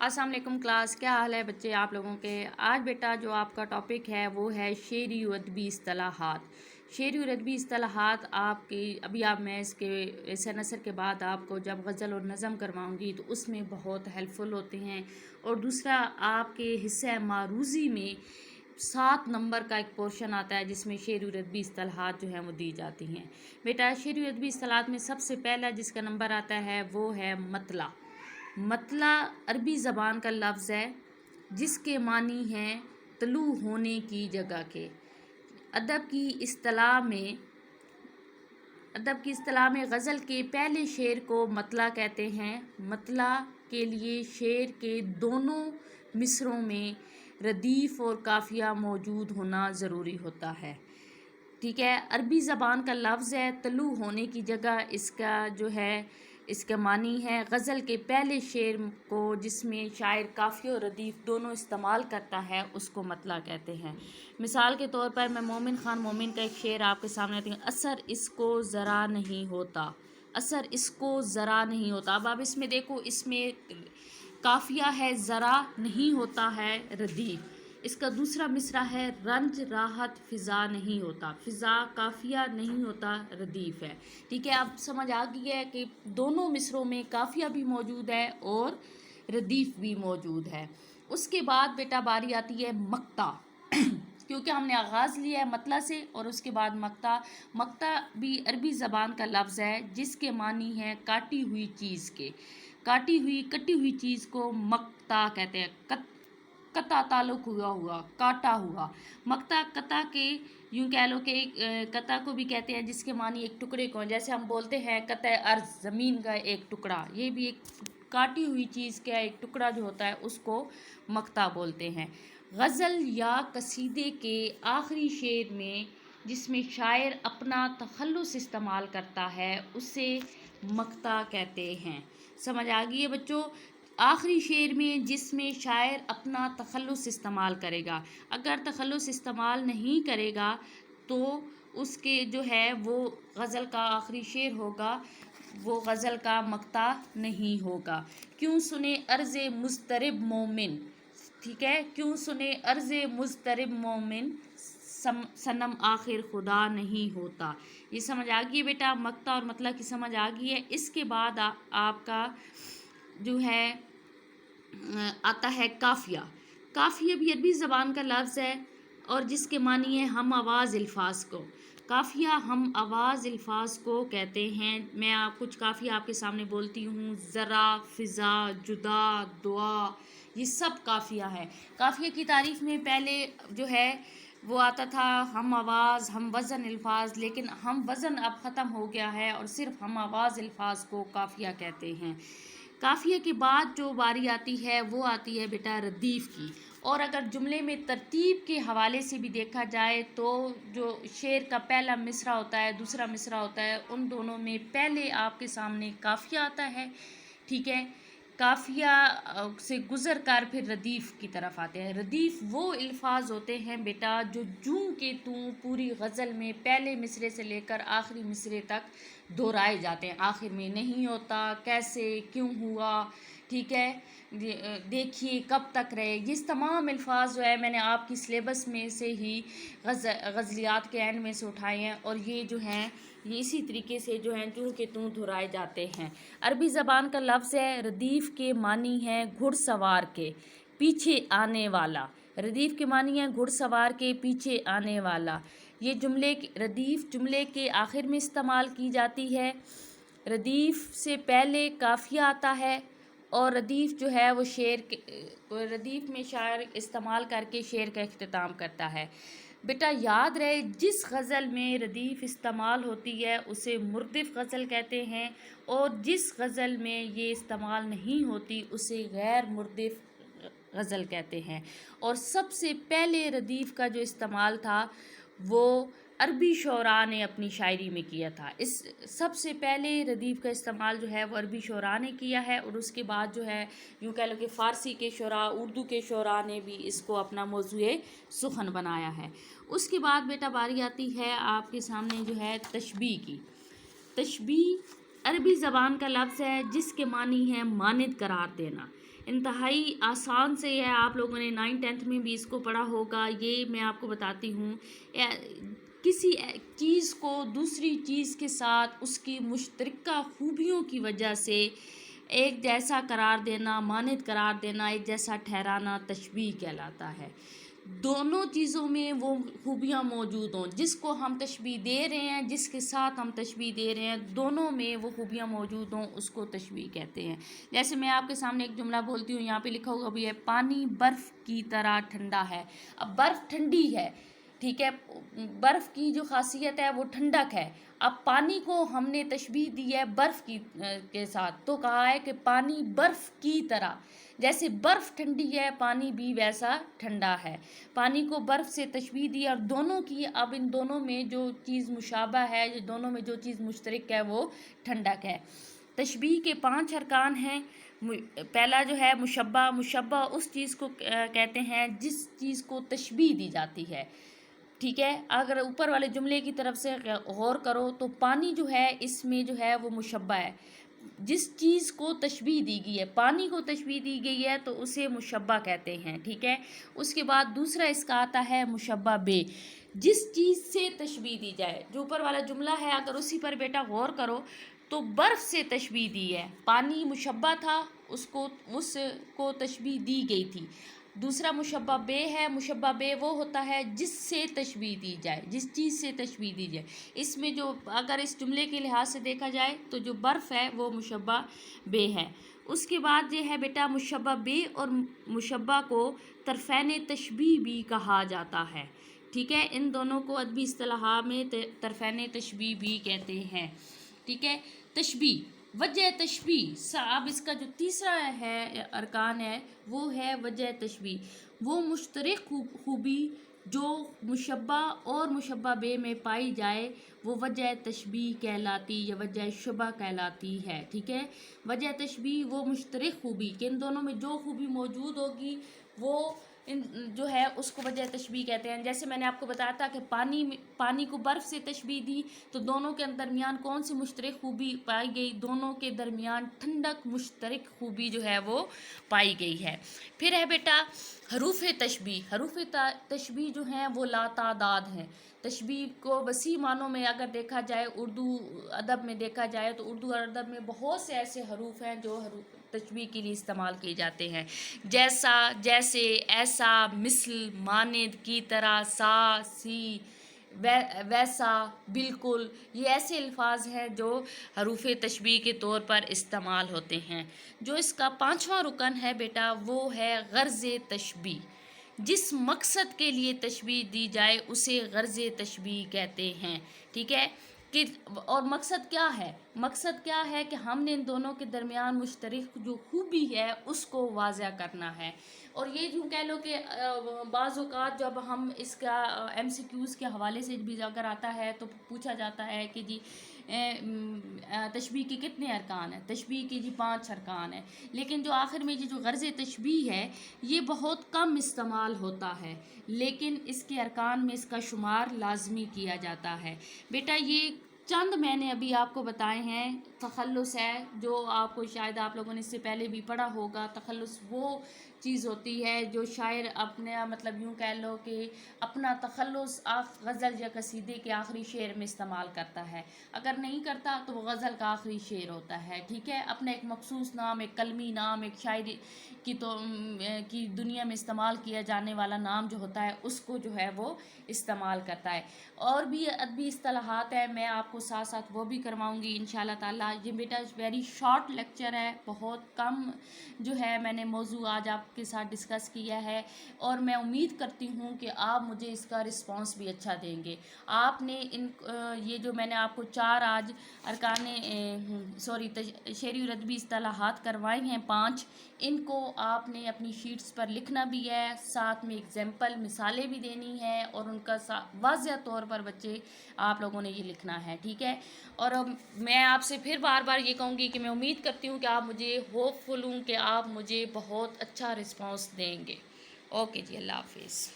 अस्सलाम वालेकुम क्लास, क्या हाल है बच्चे आप लोगों के। आज बेटा जो आपका टॉपिक है वो है शेरी व अदबी इस्तिलाहात। शेरी और अदबी इस्तिलाहात आपकी अभी मैं इसके इस नसर के बाद आपको जब गज़ल और नज़म करवाऊंगी तो उसमें बहुत हेल्पफुल होते हैं। और दूसरा आपके हिस्सा मारूज़ी में 7 नंबर का एक पोर्शन आता है जिसमें शेरी और अदबी इस्तिलाहात जो हैं वो दी जाती हैं। बेटा शेरी और अदबी इस्तिलाहात में सबसे पहला जिसका नंबर आता है वो है मतला। मतला अरबी ज़बान का लफ्ज़ है जिसके मानी हैं तलू होने की जगह के। अदब की इस्तिलाह में गज़ल के पहले शेर को मतला कहते हैं। मतला के लिए शेर के दोनों मिसरों में रदीफ़ और काफ़िया मौजूद होना ज़रूरी होता है। ठीक है, अरबी ज़बान का लफ्ज़ है तलू होने की जगह इसका मानी है गज़ल के पहले शेर को जिसमें शायर काफ़िया और रदीफ़ दोनों इस्तेमाल करता है उसको मतला कहते हैं। मिसाल के तौर पर मैं मोमिन ख़ान मोमिन का एक शेर आपके सामने आती हूँ। असर इसको ज़रा नहीं होता, असर इसको ज़रा नहीं होता। अब आप इसमें देखो, इसमें काफ़िया है, ज़रा नहीं होता है रदीफ़। इसका दूसरा मिसरा है रंज राहत फ़िज़ा नहीं होता, फ़िज़ा काफ़िया नहीं होता रदीफ़ है। ठीक है, अब समझ आ गई है कि दोनों मिसरों में काफ़िया भी मौजूद है और रदीफ़ भी मौजूद है। उसके बाद बेटा बारी आती है मक्ता क्योंकि हमने आगाज़ लिया है मतला से और उसके बाद मक्ता। मक्ता भी अरबी ज़बान का लफ्ज़ है जिसके मानी है काटी हुई चीज़ के। कटी हुई चीज़ को मक्ता कहते हैं। कता ताल्लुक हुआ काटा हुआ। मक्ता कता के यूँ कह लो कि कता को भी कहते हैं जिसके मानी एक टुकड़े को, जैसे हम बोलते हैं कता अर्ज़ ज़मीन का एक टुकड़ा, ये भी एक काटी हुई चीज़ का एक टुकड़ा जो होता है उसको मक्ता बोलते हैं। गज़ल या कसीदे के आखिरी शेर में जिसमें शायर अपना तखल्लुस इस्तेमाल करता है उसे मक्ता कहते हैं। समझ आ गई है बच्चों। आखिरी शेर में जिसमें शायर अपना तखल्लुस इस्तेमाल करेगा, अगर तखल्लुस इस्तेमाल नहीं करेगा तो उसके जो है वो गज़ल का आखिरी शेर होगा, वो गज़ल का मक्ता नहीं होगा। क्यों सुने अर्ज़े मुज़तरिब मोमिन, ठीक है, क्यों सुने अर्ज़े मुज़तरिब मोमिन सनम आखिर खुदा नहीं होता। ये समझ आ गई बेटा, मक्ता और मतला की समझ आ गई है। इसके बाद आपका जो है आता है काफ़िया। काफ़िया भी अरबी ज़बान का लफ्ज़ है और जिसके मानी है हम आवाज़ अल्फाज को। काफ़िया हम आवाज़ अल्फाज को कहते हैं। मैं कुछ काफ़िया आपके सामने बोलती हूँ, ज़रा, फ़िज़ा, जुदा, दुआ, ये सब काफ़िया है। काफ़िया की तारीफ़ में पहले जो है वो आता था हम आवाज़ हम वज़न अल्फाज, लेकिन हम वज़न अब ख़त्म हो गया है और सिर्फ हम आवाज़ अल्फाज को काफ़िया कहते हैं। काफ़िया के बाद जो बारी आती है वो आती है बेटा रदीफ़ की। और अगर जुमले में तरतीब के हवाले से भी देखा जाए तो जो शेर का पहला मिसरा होता है, दूसरा मिसरा होता है, उन दोनों में पहले आपके सामने काफ़िया आता है। ठीक है, काफ़िया से गुज़र कर फिर रदीफ़ की तरफ आते हैं। रदीफ़ वो अल्फाज होते हैं बेटा जो जूं के तूं पूरी गज़ल में पहले मिसरे से लेकर आखिरी मिसरे तक दोहराए जाते हैं। आखिर में नहीं होता, कैसे, क्यों हुआ, ठीक है, देखिए, कब तक रहे, ये तमाम अल्फाज जो है मैंने आपकी सिलेबस में से ही गज़लियात के एंड में से उठाए हैं और ये जो हैं ये इसी तरीके से जो हैं तू के तू दोहराए जाते हैं। अरबी ज़बान का लफ्ज़ है रदीफ़ के मानी है घुड़सवार के पीछे आने वाला। रदीफ़ के मानी है घुड़सवार के पीछे आने वाला। ये रदीफ़ जुमले के आखिर में इस्तेमाल की जाती है। रदीफ़ से पहले काफ़िया आता है और रदीफ़ जो है वो रदीफ़ में शायर इस्तेमाल करके शेर का इख्तिताम करता है। बेटा याद रहे, जिस गज़ल में रदीफ़ इस्तेमाल होती है उसे मुर्दिफ़ गज़ल कहते हैं और जिस गज़ल में ये इस्तेमाल नहीं होती उसे गैर मुर्दिफ़ गज़ल कहते हैं। और सबसे पहले रदीफ़ का जो इस्तेमाल था वो अरबी शोरा ने अपनी शायरी में किया था। इस सबसे पहले रदीफ़ का इस्तेमाल जो है वो अरबी शोरा ने किया है और उसके बाद जो है यूँ कह लो कि फ़ारसी के शोरा, उर्दू के शोरा ने भी इसको अपना मौज़ूए सुख़न बनाया है। उसके बाद बेटा बारी आती है आपके सामने जो है तशबीह की। तशबीह अरबी ज़बान का लफ्ज़ है जिसके मानी है मानिद करार देना। انتہائی آسان سے ہے، آپ لوگوں نے 9th 10th میں بھی اس کو پڑھا ہوگا۔ یہ میں آپ کو بتاتی ہوں، کسی چیز کو دوسری چیز کے ساتھ اس کی مشترکہ خوبیوں کی وجہ سے ایک جیسا قرار دینا، مانند قرار دینا، ایک جیسا ٹھہرانا تشبیہ کہلاتا ہے۔ دونوں چیزوں میں وہ خوبیاں موجود ہوں، جس کو ہم تشبیہ دے رہے ہیں، جس کے ساتھ ہم تشبیہ دے رہے ہیں، دونوں میں وہ خوبیاں موجود ہوں، اس کو تشبیہ کہتے ہیں۔ جیسے میں آپ کے سامنے ایک جملہ بولتی ہوں، یہاں پہ لکھا ہوگا بھی ہے پانی برف کی طرح ٹھنڈا ہے۔ اب برف ٹھنڈی ہے، ٹھیک ہے، برف کی جو خاصیت ہے وہ ٹھنڈک ہے۔ اب پانی کو ہم نے تشبیہ دی ہے برف کے ساتھ، تو کہا ہے کہ پانی برف کی طرح، جیسے برف ٹھنڈی ہے پانی بھی ویسا ٹھنڈا ہے۔ پانی کو برف سے تشبیہ دی، اور دونوں کی، اب ان دونوں میں جو چیز مشابہ ہے، دونوں میں جو چیز مشترک ہے وہ ٹھنڈک ہے۔ تشبیہ کے 5 ارکان ہیں۔ پہلا جو ہے مشبہ۔ مشبہ اس چیز کو کہتے ہیں جس چیز کو تشبیہ دی جاتی ہے، ٹھیک ہے۔ اگر اوپر والے جملے کی طرف سے غور کرو تو پانی جو ہے اس میں جو ہے وہ مشبہ ہے، جس چیز کو تشبیہ دی گئی ہے، پانی کو تشبیہ دی گئی ہے تو اسے مشبہ کہتے ہیں، ٹھیک ہے۔ اس کے بعد دوسرا اس کا آتا ہے مشبہ بے، جس چیز سے تشبیہ دی جائے۔ جو اوپر والا جملہ ہے اگر اسی پر بیٹا غور کرو تو برف سے تشبیہ دی ہے، پانی مشبہ تھا، اس کو تشبیہ دی گئی تھی۔ دوسرا مشبہ بے ہے۔ مشبہ بے وہ ہوتا ہے جس سے تشبیہ دی جائے، جس چیز سے تشبیہ دی جائے۔ اس میں جو اگر اس جملے کے لحاظ سے دیکھا جائے تو جو برف ہے وہ مشبہ بے ہے۔ اس کے بعد یہ ہے بیٹا مشبہ بے اور مشبہ کو طرفین تشبیہ بھی کہا جاتا ہے، ٹھیک ہے۔ ان دونوں کو ادبی اصطلاح میں طرفین تشبیہ بھی کہتے ہیں، ٹھیک ہے۔ تشبیہ، وجہ تشبیہ، اب اس کا جو تیسرا ہے ارکان ہے وہ ہے وجہ تشبیہ۔ وہ مشترک خوبی جو مشبہ اور مشبہ بے میں پائی جائے وہ وجہ تشبیہ کہلاتی یا وجہ شبہ کہلاتی ہے، ٹھیک ہے۔ وجہ تشبیہ وہ مشترک خوبی کہ ان دونوں میں جو خوبی موجود ہوگی وہ جو ہے اس کو وجہ تشبیہ کہتے ہیں۔ جیسے میں نے آپ کو بتایا تھا کہ پانی کو برف سے تشبیہ دی تو دونوں کے درمیان کون سی مشترک خوبی پائی گئی؟ دونوں کے درمیان ٹھنڈک مشترک خوبی جو ہے وہ پائی گئی ہے۔ پھر ہے بیٹا حروف تشبیہ۔ حروف تشبیہ جو ہیں وہ لاتعداد ہیں۔ تشبیہ کو وسیع معنوں میں اگر دیکھا جائے، اردو ادب میں دیکھا جائے تو اردو ادب میں بہت سے ایسے حروف ہیں جو تشبیہ کے لیے استعمال کیے جاتے ہیں، جیسا، جیسے، ایسا، مثل، مانند، کی طرح، سا، سی، ویسا، بالکل، یہ ایسے الفاظ ہیں جو حروف تشبیہ کے طور پر استعمال ہوتے ہیں۔ جو اس کا 5واں رکن ہے بیٹا وہ ہے غرض تشبیہ۔ جس مقصد کے لیے تشبیہ دی جائے اسے غرض تشبیہ کہتے ہیں، ٹھیک ہے۔ اور مقصد کیا ہے؟ مقصد کیا ہے کہ ہم نے ان دونوں کے درمیان مشترک جو خوبی ہے اس کو واضح کرنا ہے۔ اور یہ یوں کہہ لو کہ بعض اوقات جب ہم اس کا MCQs کے حوالے سے بھی اگر آتا ہے تو پوچھا جاتا ہے کہ جی تشبیہ کے کتنے ارکان ہیں؟ تشبیہ کے جی 5 ارکان ہیں، لیکن جو آخر میں جو غرض تشبیہ ہے یہ بہت کم استعمال ہوتا ہے، لیکن اس کے ارکان میں اس کا شمار لازمی کیا جاتا ہے۔ بیٹا یہ چند میں نے ابھی آپ کو بتائے ہیں۔ تخلص ہے جو آپ کو شاید آپ لوگوں نے اس سے پہلے بھی پڑھا ہوگا۔ تخلص وہ چیز ہوتی ہے جو شاعر اپنے مطلب یوں کہہ لو کہ اپنا تخلص غزل یا قصیدے کے آخری شعر میں استعمال کرتا ہے، اگر نہیں کرتا تو وہ غزل کا آخری شعر ہوتا ہے، ٹھیک ہے۔ اپنا ایک مخصوص نام، ایک کلمی نام، ایک شاعری کی دنیا میں استعمال کیا جانے والا نام جو ہوتا ہے اس کو جو ہے وہ استعمال کرتا ہے۔ اور بھی ادبی اصطلاحات ہیں، میں آپ کو ساتھ ساتھ وہ بھی کرواؤں گی انشاءاللہ تعالیٰ۔ یہ بیٹا ویری شارٹ لیکچر ہے، بہت کم جو ہے میں نے موضوع آج آپ کے ساتھ ڈسکس کیا ہے، اور میں امید کرتی ہوں کہ آپ مجھے اس کا رسپانس بھی اچھا دیں گے۔ آپ نے یہ جو میں نے آپ کو 4 آج شعری اور ادبی اصطلاحات کروائی ہیں 5، ان کو آپ نے اپنی شیٹس پر لکھنا بھی ہے، ساتھ میں ایگزامپل مثالیں بھی دینی ہیں، اور ان کا واضح طور پر بچے آپ لوگوں نے یہ لکھنا ہے، ٹھیک ہے۔ اور میں آپ سے پھر بار بار یہ کہوں گی کہ میں امید کرتی ہوں کہ آپ مجھے ہوپ فل ہوں کہ آپ مجھے بہت اچھا رسپانس دیں گے۔ اوکے جی، اللہ حافظ۔